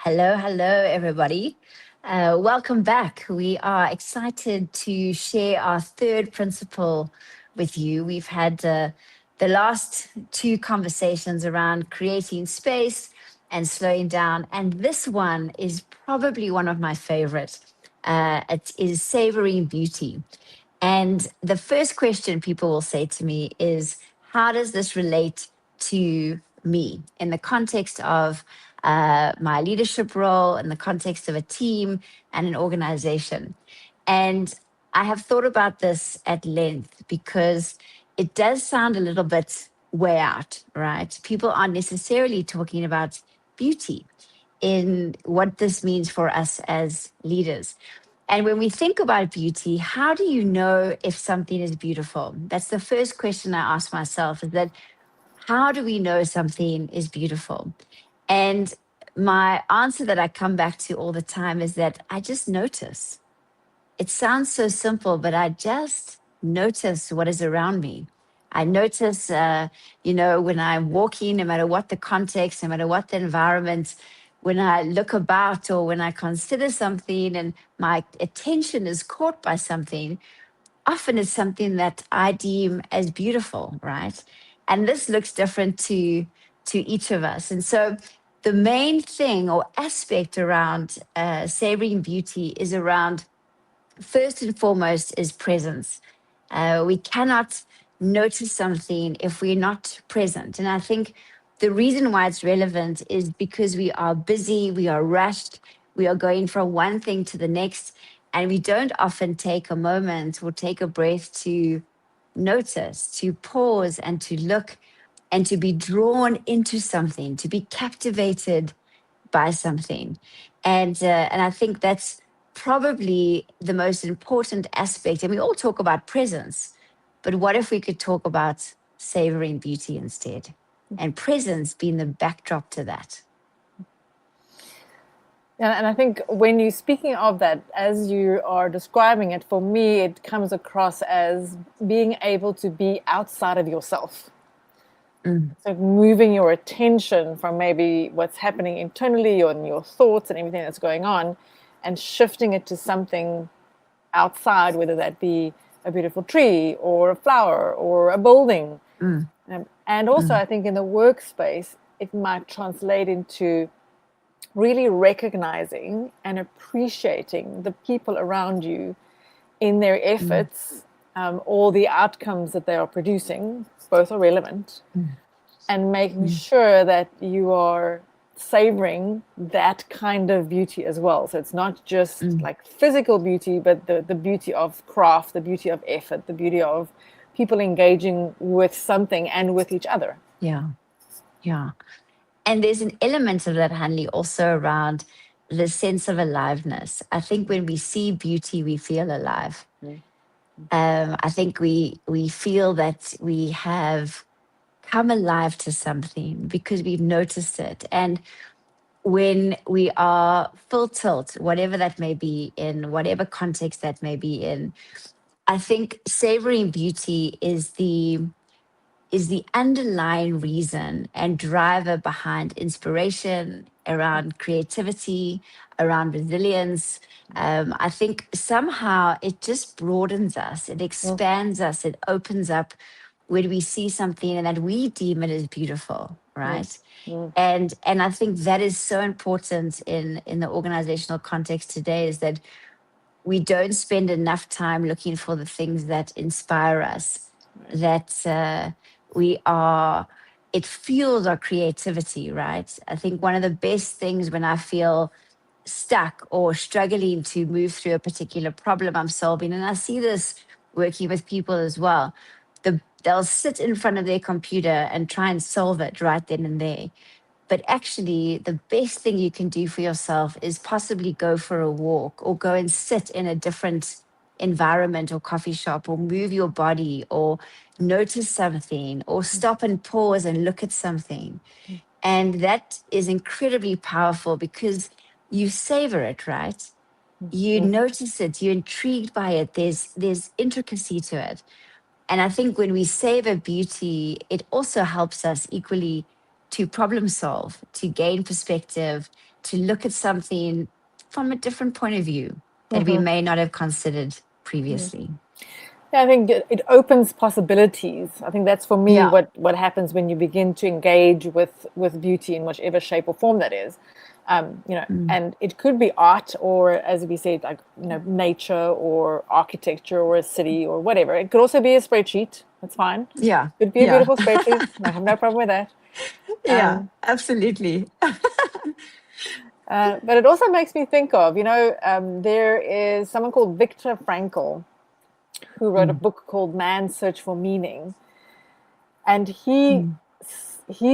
Hello, hello, everybody. Welcome back. We are excited to share our third principle with you. We've had the last two conversations around creating space and slowing down, and this one is probably one of my favorite. It is savoring beauty. And the first question people will say to me is, how does this relate to me in the context of my leadership role, in the context of a team and an organization? And I have thought about this at length because it does sound a little bit way out, right? People aren't necessarily talking about beauty in what this means for us as leaders. And when we think about beauty, how do you know if something is beautiful? That's the first question I ask myself, is that how do we know something is beautiful? And my answer that I come back to all the time is that I just notice. It sounds so simple, but I just notice what is around me. I notice, when I'm walking, no matter what the context, no matter what the environment, when I look about or when I consider something and my attention is caught by something, often it's something that I deem as beautiful, right? And this looks different to each of us. And so the main thing or aspect around savoring beauty is around, first and foremost, is presence. We cannot notice something if we're not present. And I think the reason why it's relevant is because we are busy, we are rushed, we are going from one thing to the next, and we don't often take a moment or take a breath to notice, to pause, and to look and to be drawn into something, to be captivated by something. And I think that's probably the most important aspect. And we all talk about presence, but what if we could talk about savoring beauty instead? And presence being the backdrop to that. And I think when you're speaking of that, as you are describing it, for me, it comes across as being able to be outside of yourself. So moving your attention from maybe what's happening internally or in your thoughts and everything that's going on, and shifting it to something outside, whether that be a beautiful tree or a flower or a building. And also, I think in the workspace, it might translate into really recognizing and appreciating the people around you in their efforts, or the outcomes that they are producing. Both are relevant. And making sure that you are savoring that kind of beauty as well. So it's not just like physical beauty, but the beauty of craft, the beauty of effort, the beauty of people engaging with something and with each other. Yeah. Yeah. And there's an element of that, Hanley, also around the sense of aliveness. I think when we see beauty, we feel alive. I think we feel that we have come alive to something because we've noticed it. And when we are full tilt, whatever that may be in, whatever context that may be in, I think savoring beauty is the underlying reason and driver behind inspiration, around creativity, around resilience. I think somehow it just broadens us, it expands us, it opens up when we see something and that we deem it as beautiful, right? And I think that is so important in the organizational context today, is that we don't spend enough time looking for the things that inspire us, that it fuels our creativity, right? I think one of the best things when I feel stuck or struggling to move through a particular problem I'm solving, and I see this working with people as well, they'll sit in front of their computer and try and solve it right then and there. But actually, the best thing you can do for yourself is possibly go for a walk or go and sit in a different environment or coffee shop, or move your body, or notice something, or stop and pause and look at something. And that is incredibly powerful because you savor it, right? You notice it, you're intrigued by it. There's intricacy to it. And I think when we savor beauty, it also helps us equally to problem solve, to gain perspective, to look at something from a different point of view that we may not have considered previously. Yeah, I think it opens possibilities. I think that's for me what happens when you begin to engage with beauty in whichever shape or form that is. And it could be art, or as we said, like nature or architecture or a city or whatever. It could also be a spreadsheet. That's fine. Yeah, Could be a beautiful spreadsheet. I have no problem with that. Yeah, absolutely. But it also makes me think of, there is someone called Viktor Frankl who wrote a book called Man's Search for Meaning. And he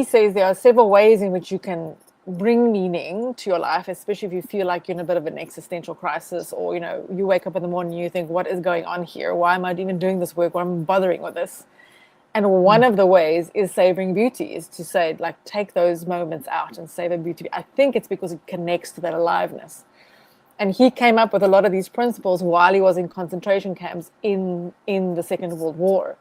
says there are several ways in which you can bring meaning to your life, especially if you feel like you're in a bit of an existential crisis, or, you wake up in the morning and you think, what is going on here? Why am I even doing this work? Why am I bothering with this? And one of the ways is savoring beauty, is to say, like, take those moments out and savor beauty. I think it's because it connects to that aliveness. And he came up with a lot of these principles while he was in concentration camps in the Second World War,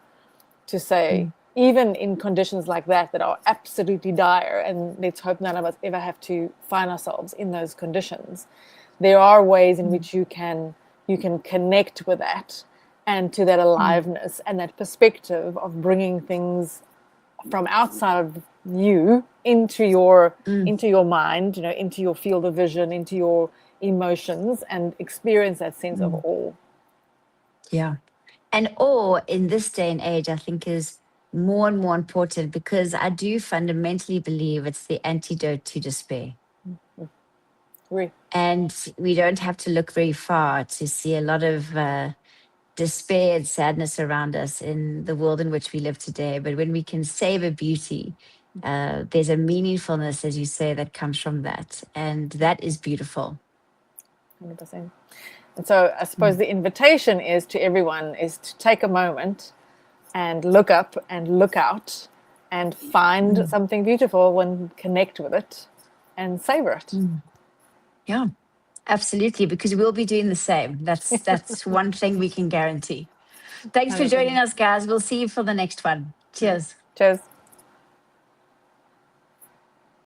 to say, even in conditions like that are absolutely dire, and let's hope none of us ever have to find ourselves in those conditions, there are ways in which you can connect with that and to that aliveness and that perspective of bringing things from outside of you into your mind, into your field of vision, into your emotions, and experience that sense of awe. Yeah. And awe in this day and age, I think, is more and more important, because I do fundamentally believe it's the antidote to despair. Agree. And we don't have to look very far to see a lot of despair and sadness around us in the world in which we live today. But when we can savor beauty, there's a meaningfulness, as you say, that comes from that. And that is beautiful. 100%. And so I suppose the invitation is to everyone is to take a moment and look up and look out and find something beautiful and connect with it and savor it. Yeah, absolutely, because we'll be doing the same. That's one thing we can guarantee. Thanks for joining us, guys. We'll see you for the next one. Cheers. Cheers.